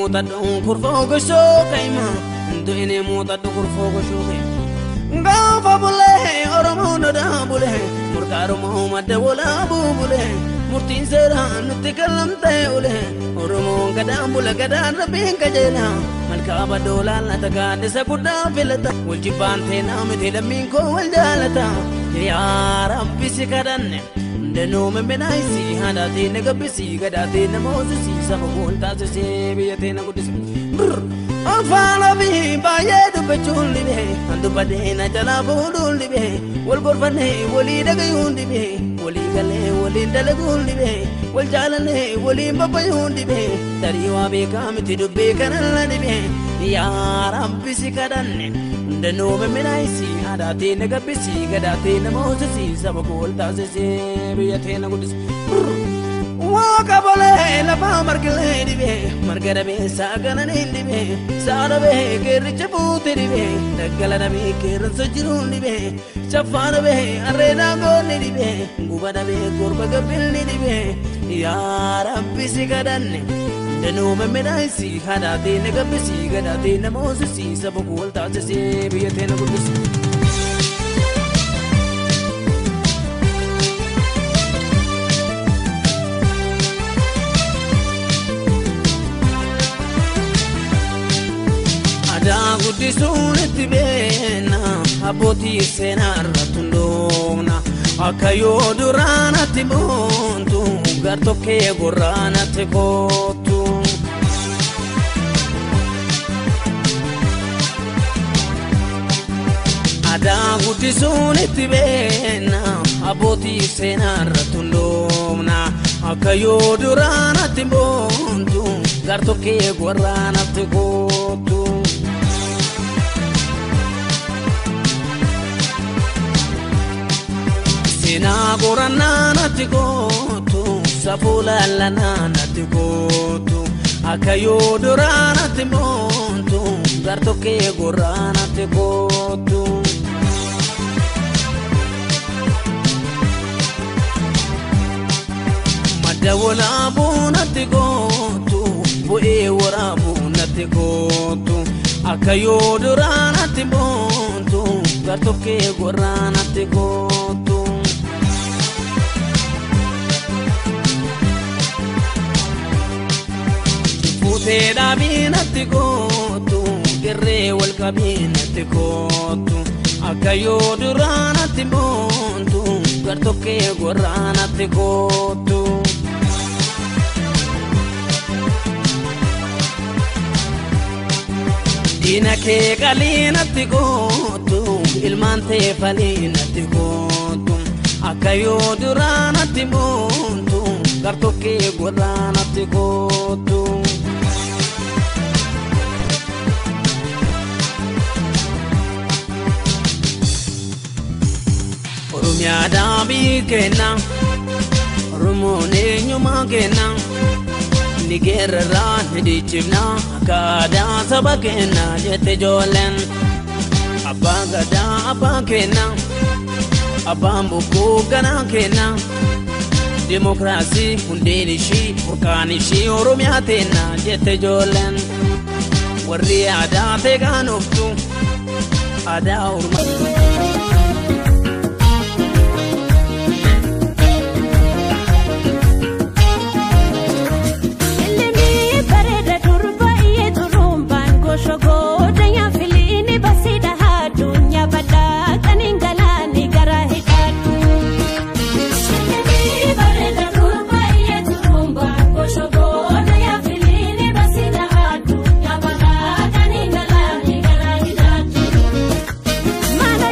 موتا دونكور فوق الشوقيما دويني موتا دونكور فوق الشوقيما غافا بوله أرمون دابوله مركارو محمد ولا بوله مرتين سيران نتكلم تيوله أرمون كدام بوله كدام ربين كجيلا ملكابا دولا لتقاد سكودا فلتا والجبان تينا متلمين كو والجالتا يا ربي سكرن دنو من بنايسي هداتي نقبسي قداتي نموزسي سبقول تاسسي بيتي نقدسي أفعل به بايد بجول به أنت بدينا جلابول به والقرفنه ولي دقيون به ولي قله ولي دلقول به والجالنه ولي ببيون به تريوا بكام تدبي كنل به يا ربي سكرن دنو من بنايسي هداتي نقبسي قداتي نموزسي سبقول تاسسي بيتي نقدسي وقبله لبا مرقله دبه مرقره به ساقنا ندبه سارة به كير جبوت دبه دقلنا به كير سجرون دبه شفان به أرنا قول دبه قبنا به قرب قبل دبه يا ربي سكدن دنو من منايسي هداتي نقبسي قداتي نموزسي سبقول تاسسي بيتي نقدسي Ada guddisuun itti beena abbootii seenaa irratti hundoofna akka yoo duraanatti boontu gartokkee gorraanatti kootu. Ada guddisuun itti beena abbootii seenaa irratti hundoofna akka yoo duraanatti boontu gartokkee gorraanatti kootu. Sina gorana nati gotu, sapula lana nati gotu, akayo dorana nati montu, gartoke gorana nati gotu. Madda wala bu nati gotu, bu'e wara bu nati gotu, akayo dorana nati montu, gartoke gorana nati gotu. Te da binatti gotu, gerre wal kabinatti gotu, akayo duranatti montu, gartoke gorranatti gotu. Dina ke kalinatti gotu, ilmante falinatti gotu, akayo duranatti montu, gartoke gorranatti gotu. Oromia dambi kena, Oromone nyuma kena, Nigerra nidicimna, kada saba kena jete jolen, abba gada abba kena, abba mbuku gana kena, demokrasi hundenishi urkanishi Oromia tena jete jolen, warri ada teganuftu, ada urma. Mana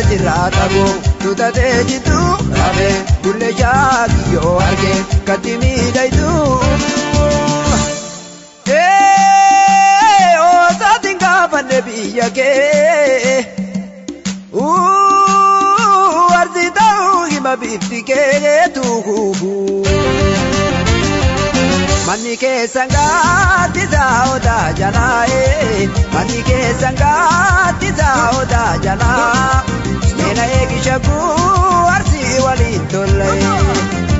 tiratago tutate jitu rabe bulle shakiyo arge katimi daitu o satinga bande biyake arzitau hima biftike tu Mani ke sangati sauda jalae Mani ke sangati sauda jala Nena egi shaku arsi walitolle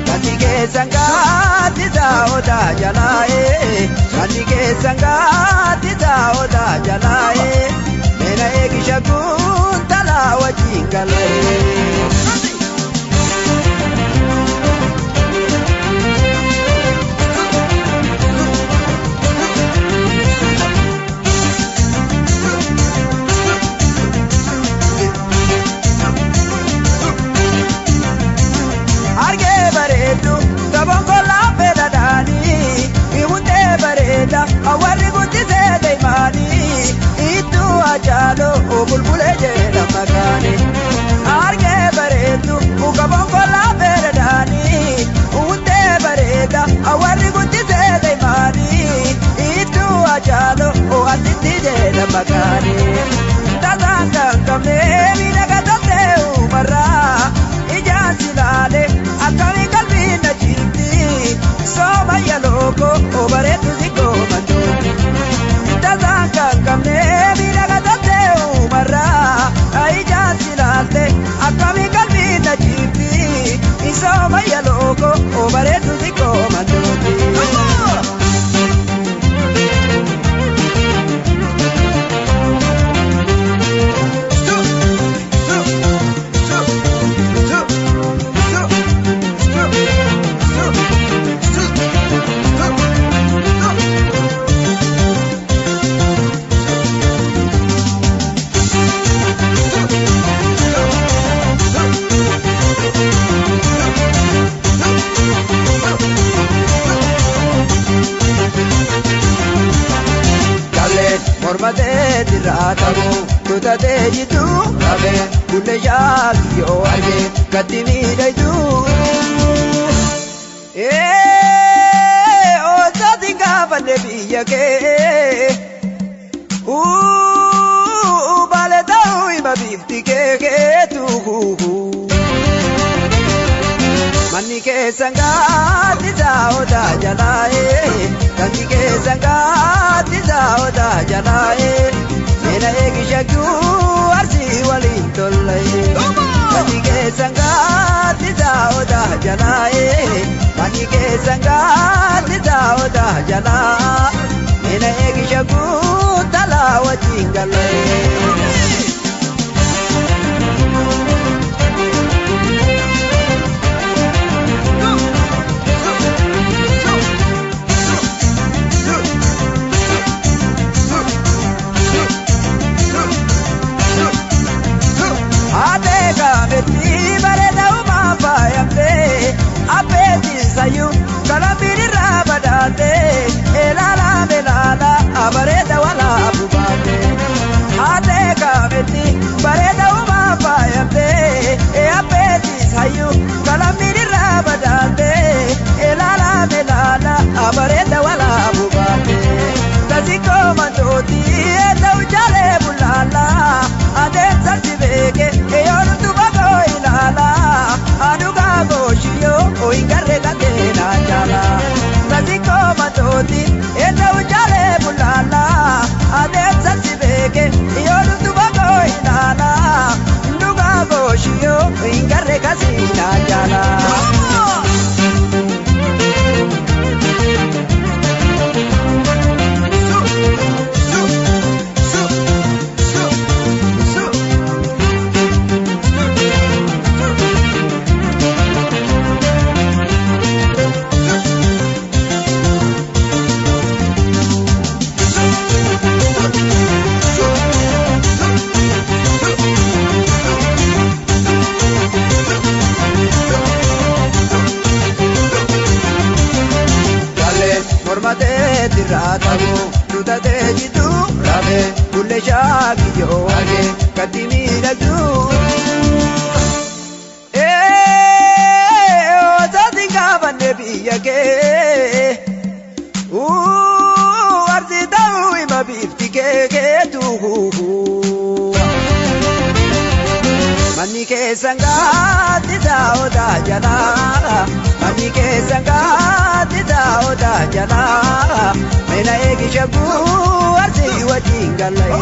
Mani ke sangati sauda jalae Mani ke sangati sauda jalae Nena egi shaku tala wajingale Awari gutti se dei mani itu ajalo bulbule jela magani arge baretu ukabongo la beredani utte bareda awari gutti se dei mani itu ajalo atiti jela magani tazanga kame mina gatate umara ijasilale akami kalbi na jiti soma yaloko baretu ziko Kamne mira gatate umara ai jasilate akami kalbi na jipi isoma ya logo obare tuziko mandoti Mormate tiratago tutate jitu rabe bulle shakiyo arge katimi daitu o satinga bande biyake bale tau ima biftike tu Mani ke sangati sauda jalae Mani ke sangati sauda jalae Nena egi shaku arsi walitolle Mani ke sangati sauda jalae Mani ke sangati sauda jala Nena egi shaku tala wajingale Sayu kalabiri rabadate elala melala abareda wala bubate ate kabeti bareda uma payate e apeti sayu kalabiri rabadate elala melala abareda wala bubate tasiko mandoti eta ujale bulala ade saltibeke e yorutu bago ilala anuga goshiyo o ingarre katena jala tasiko mandoti eta ujale bulala ade saltibeke e yorutu bago ilala anuga goshiyo o ingarre katena jala tiratago tutate jitu rabe bulle shakiyo arge akkati miidhagdu. Osaati gaafanne biyya kee arsi ta'uu hima bifti keetu. Manni keessan gaatti taa'otaa jalaa manni keessan gaatti taa'otaa jalaa meena eegisha guu arsi wajjin galee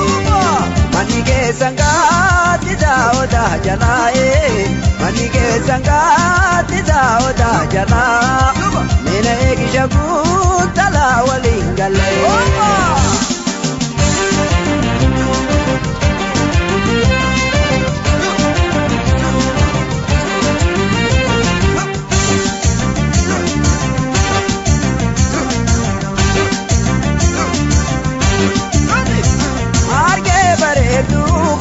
manni keessan gaatti taa'otaa jalaa manni keessan gaatti taa'otaa jalaa meena eegisha guu talaa waliin galee.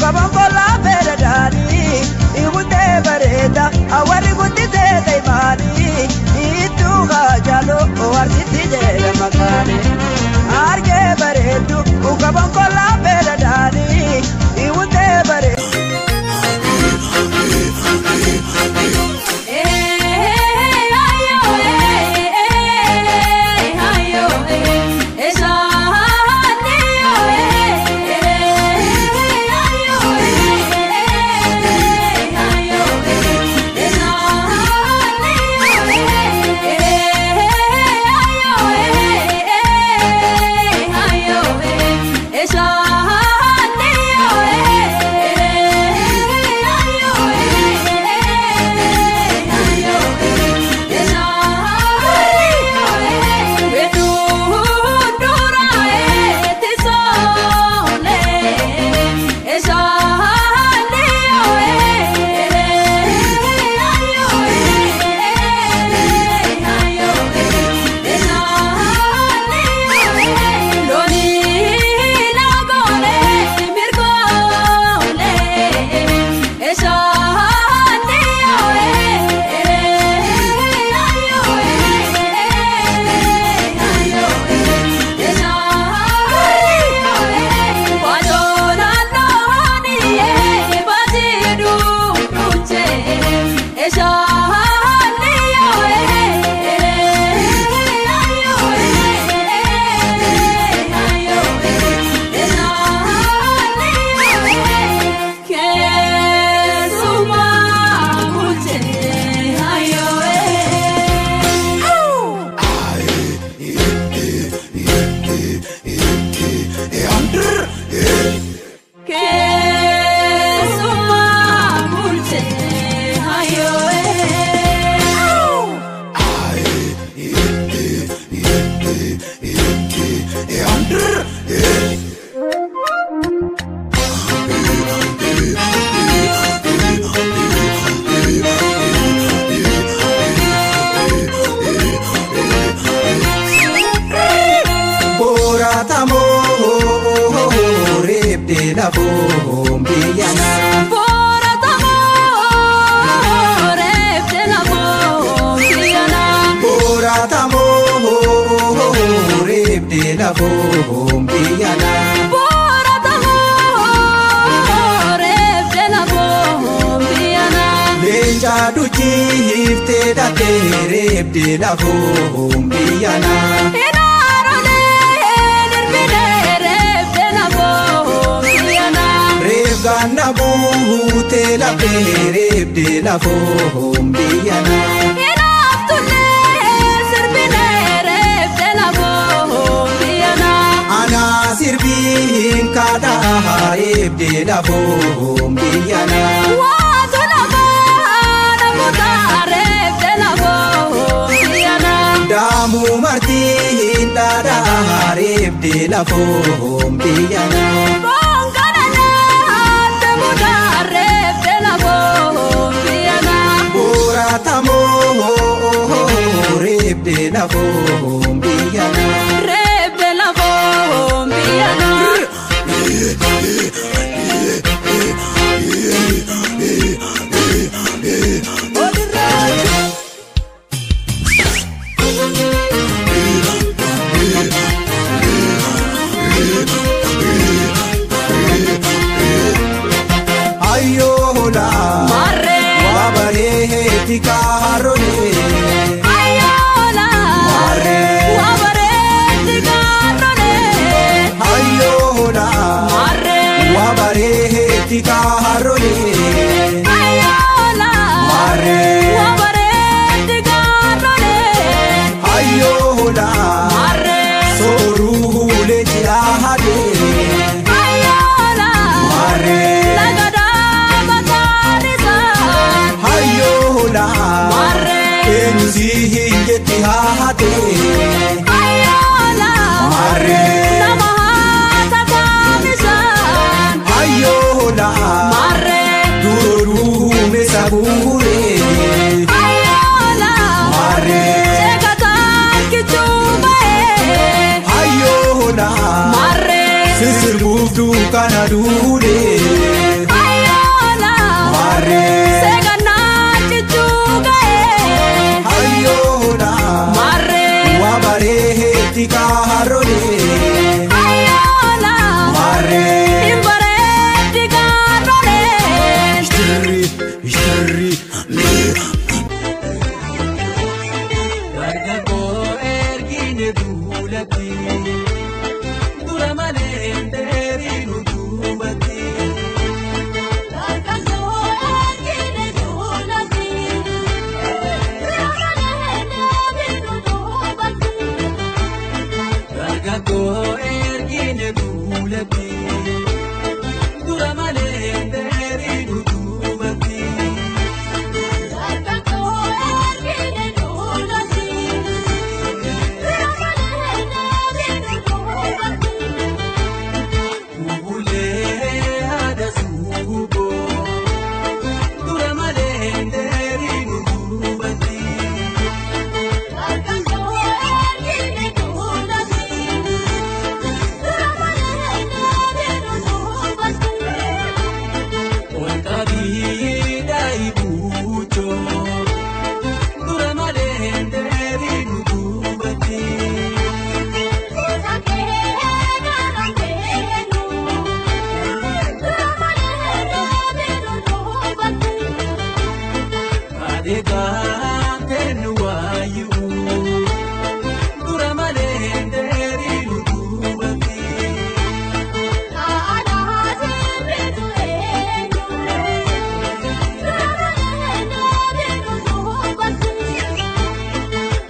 Kaban kola bere dani, ikute bereta, awari kutite teimani, itu gajalo, warsiti jere makani. Arge beretu, kaban kola bere dani, ikute bereta. tika harone Ayola Marre Wabare tika harone Ayola Marre Wabare tika harone Ayola Marre Wabare tika harone Ayola Marre Soruhule jihade Ayola Marre Lagada batarisa Ayola Marre Enzihi yetihade Ayola Marre Namahata kamisan Ayola Marre Durume sabure Ayola Marre Segatan kichubae Ayola Marre Sisirbutu kanadule Ayola Marre Seganan kichugae Ayola Marre Wabare tika harone Ayola Marre Imbare tigarone Ishtari Gargago ergine dulati Duramale enderi nudubati Gargago ergine dulati Duramale enderi nudubati Gargago ergine dulati Duramale enderi nudubati Gargago ergine dulati Duramale enderi nudubati Ubule ada subo Duramale enderi nudubati Gargago ergine dulati Duramale enderi nudubati Oltabida ibucho Duramale enderi nudubati Adega tenuayu Duramale enderi nudubati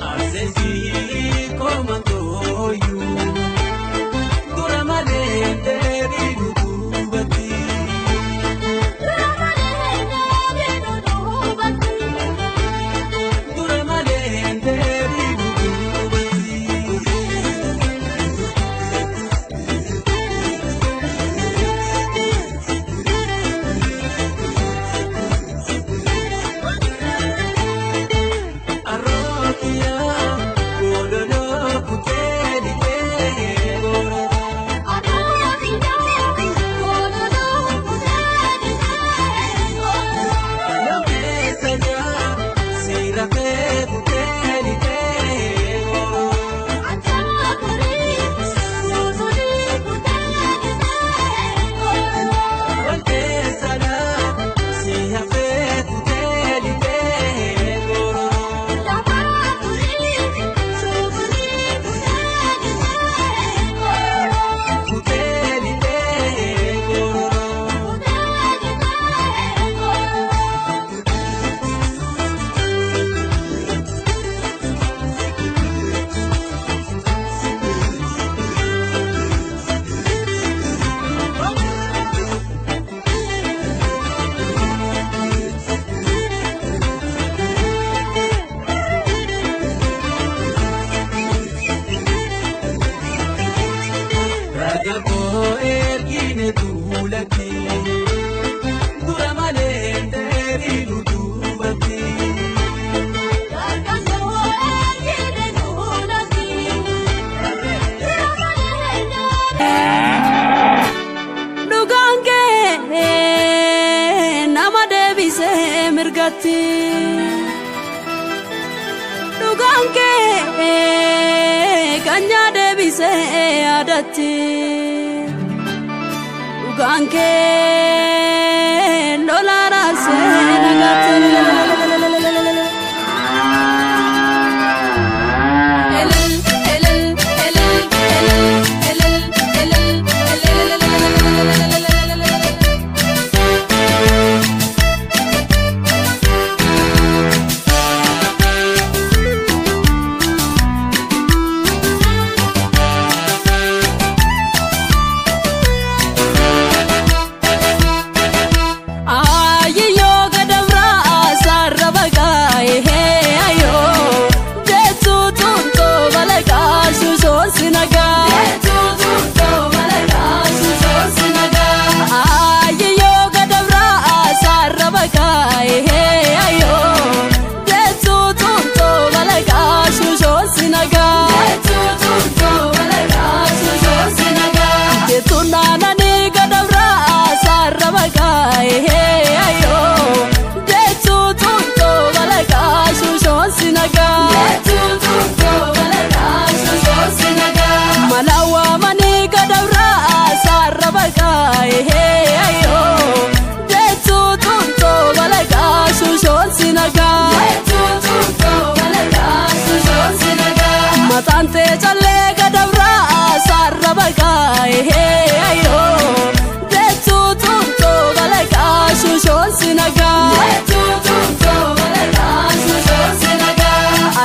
Asesi komandoyu Duramale enderi nudubati Duramale enderi nudubati Arrokia Gololo kuteli tegora Namesanya Sirafe kuteli tegora Wantesana Sihafe kuteli tegora Kuteli tegora Gargago ergine dulati Duramale enderi nudubati Dugange nama debise mirgati Dugange kanya debise adati Dugange lolara se nagati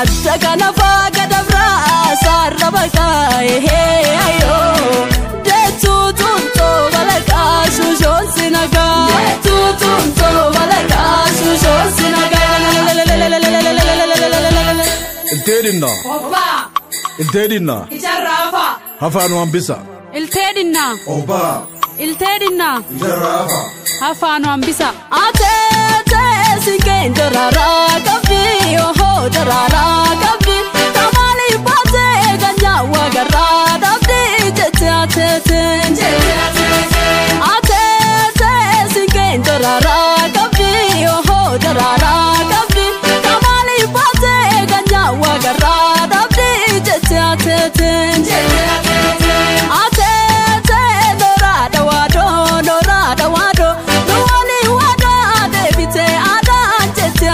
Takanafa kadabra sarabaka ayo detutunto balaka sujon sinaga detutunto balaka sujon sinaga Iltedinna Oba Iltedinna Ijarafa Hafanu ambisa Iltedinna Oba Iltedinna Ijarafa Hafanu ambisa Ate singendarara kafi oho darara kafi tamani bate ganya wagara dabdi jete ate singendarara kafi oho darara kafi tamani bate ganya wagara dabdi jete ate dorada wado Wani wada debite ada jete